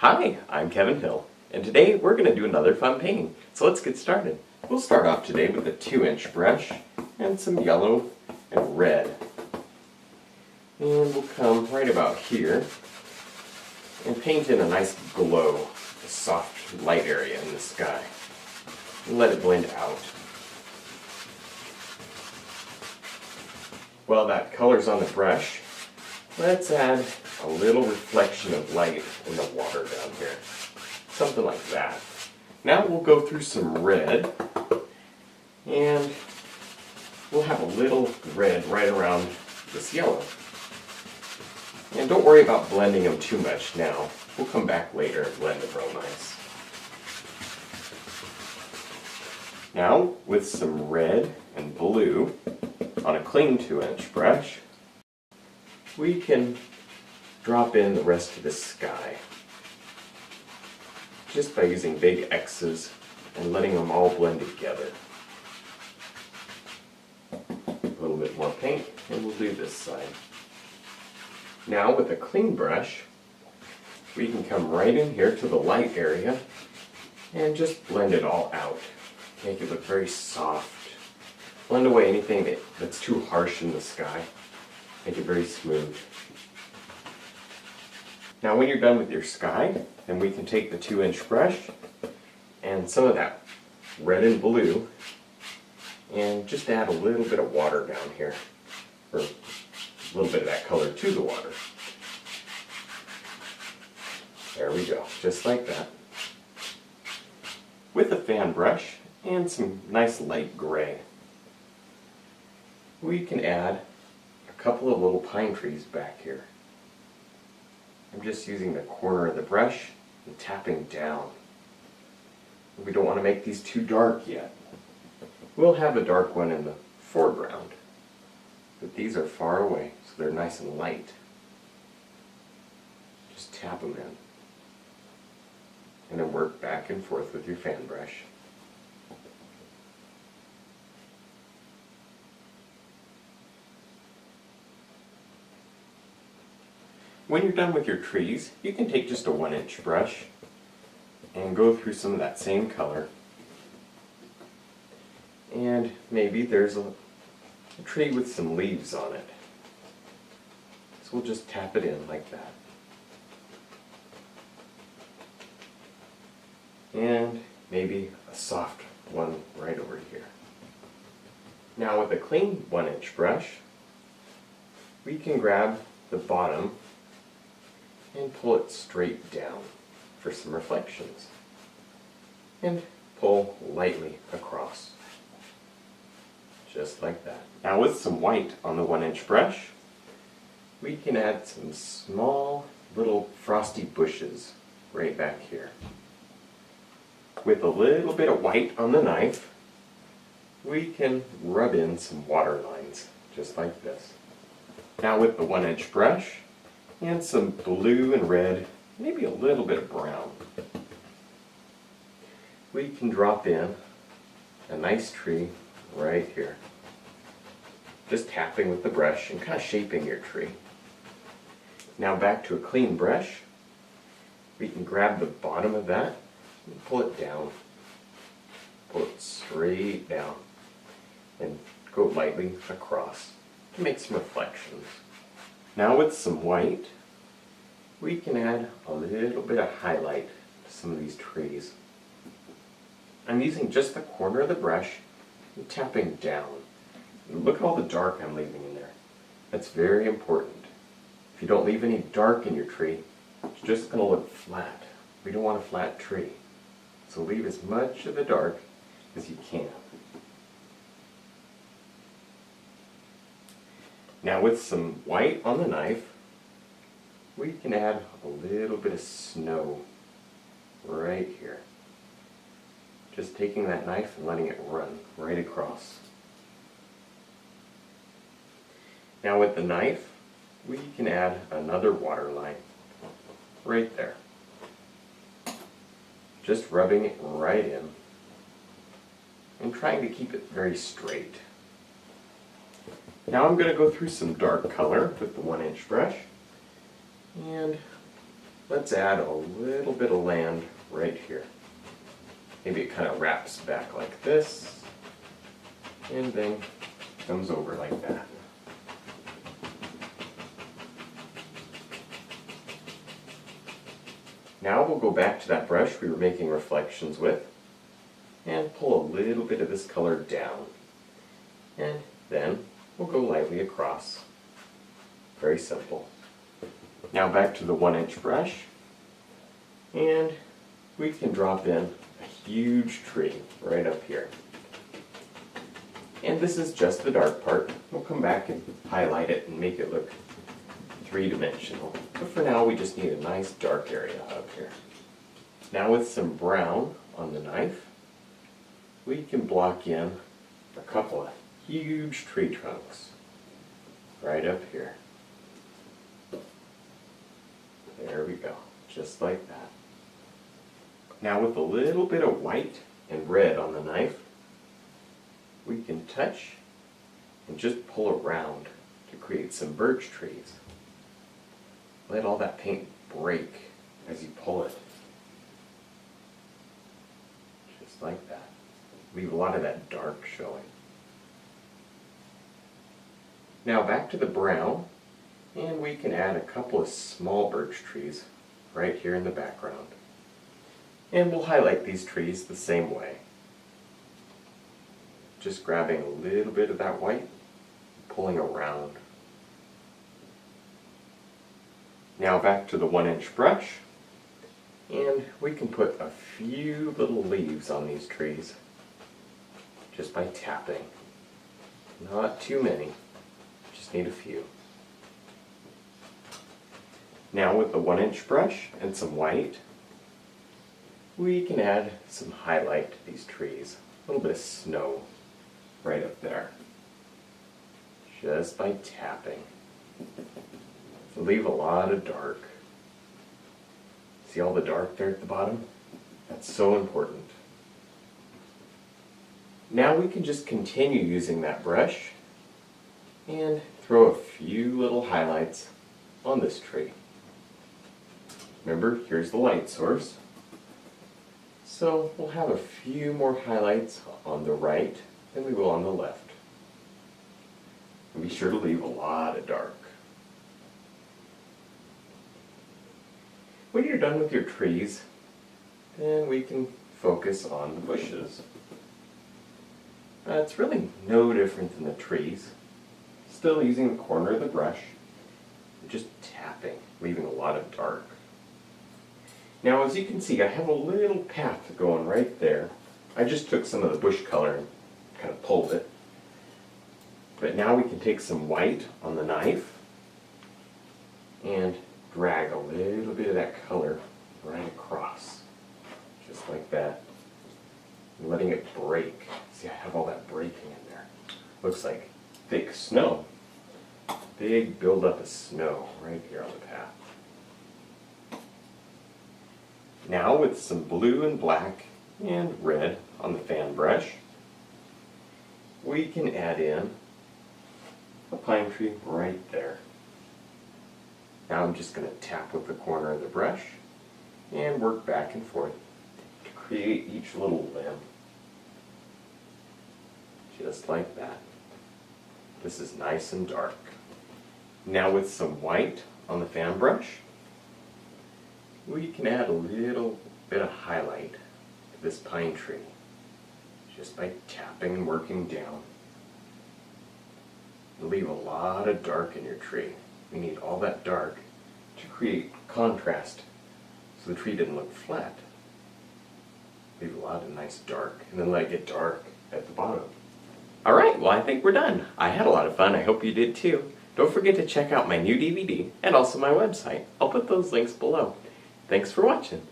Hi, I'm Kevin Hill, and today we're going to do another fun painting. So let's get started. We'll start off today with a 2-inch brush and some yellow and red. And we'll come right about here and paint in a nice glow, a soft light area in the sky. And let it blend out. While that color's on the brush, let's add a little reflection of light in the water down here. Something like that. Now we'll go through some red, and we'll have a little red right around this yellow. And don't worry about blending them too much now. We'll come back later and blend them real nice. Now, with some red and blue on a clean 2-inch brush, we can drop in the rest of the sky just by using big X's and letting them all blend together. A little bit more paint and we'll do this side. Now with a clean brush, we can come right in here to the light area and just blend it all out. Make it look very soft. Blend away anything that's too harsh in the sky. Make it very smooth. Now when you're done with your sky, then we can take the 2-inch brush and some of that red and blue and just add a little bit of water down here, or a little bit of that color to the water. There we go, just like that. With a fan brush and some nice light gray, we can add a couple of little pine trees back here. I'm just using the corner of the brush and tapping down. We don't want to make these too dark yet. We'll have a dark one in the foreground, but these are far away, so they're nice and light. Just tap them in, and then work back and forth with your fan brush. When you're done with your trees, you can take just a 1-inch brush and go through some of that same color. And maybe there's a tree with some leaves on it. So we'll just tap it in like that. And maybe a soft one right over here. Now with a clean 1-inch brush, we can grab the bottom and pull it straight down for some reflections. And pull lightly across. Just like that. Now with some white on the 1-inch brush, we can add some small little frosty bushes right back here. With a little bit of white on the knife, we can rub in some water lines, just like this. Now with the 1-inch brush, and some blue and red, maybe a little bit of brown, we can drop in a nice tree right here. Just tapping with the brush and kind of shaping your tree. Now back to a clean brush, we can grab the bottom of that and pull it down. Pull it straight down and go lightly across to make some reflections. Now with some white, we can add a little bit of highlight to some of these trees. I'm using just the corner of the brush and tapping down. And look at all the dark I'm leaving in there. That's very important. If you don't leave any dark in your tree, it's just going to look flat. We don't want a flat tree. So leave as much of the dark as you can. Now with some white on the knife, we can add a little bit of snow right here. Just taking that knife and letting it run right across. Now with the knife, we can add another water line right there. Just rubbing it right in and trying to keep it very straight. Now I'm going to go through some dark color with the 1-inch brush and let's add a little bit of land right here. Maybe it kind of wraps back like this, and then comes over like that. Now we'll go back to that brush we were making reflections with and pull a little bit of this color down. And then we'll go lightly across. Very simple. Now back to the 1-inch brush, and we can drop in a huge tree right up here. And this is just the dark part. We'll come back and highlight it and make it look three-dimensional. But for now, we just need a nice dark area up here. Now with some brown on the knife, we can block in a couple of huge tree trunks right up here. There we go, just like that. Now with a little bit of white and red on the knife, we can touch and just pull around to create some birch trees. Let all that paint break as you pull it. Just like that. Leave a lot of that dark showing. Now back to the brown, and we can add a couple of small birch trees right here in the background. And we'll highlight these trees the same way. Just grabbing a little bit of that white, pulling around. Now back to the 1-inch brush, and we can put a few little leaves on these trees just by tapping. Not too many, just need a few. Now with the 1-inch brush and some white, we can add some highlight to these trees. A little bit of snow right up there, just by tapping. Leave a lot of dark. See all the dark there at the bottom? That's so important. Now we can just continue using that brush and throw a few little highlights on this tree. Remember, here's the light source. So we'll have a few more highlights on the right than we will on the left. And be sure to leave a lot of dark. When you're done with your trees, then we can focus on the bushes. It's really no different than the trees. Still using the corner of the brush, just tapping, leaving a lot of dark. Now as you can see, I have a little path going right there. I just took some of the bush color and kind of pulled it. But now we can take some white on the knife and drag a little bit of that color right across, just like that, and letting it break. See, I have all that breaking in there. Looks like thick snow. Big buildup of snow right here on the path. Now with some blue and black and red on the fan brush, we can add in a pine tree right there. Now I'm just going to tap with the corner of the brush and work back and forth to create each little limb. Just like that. This is nice and dark. Now with some white on the fan brush, we can add a little bit of highlight to this pine tree just by tapping and working down. Leave a lot of dark in your tree. We need all that dark to create contrast so the tree didn't look flat. Leave a lot of nice dark and then let it get dark at the bottom. Alright, well I think we're done. I had a lot of fun. I hope you did too. Don't forget to check out my new DVD and also my website. I'll put those links below. Thanks for watching.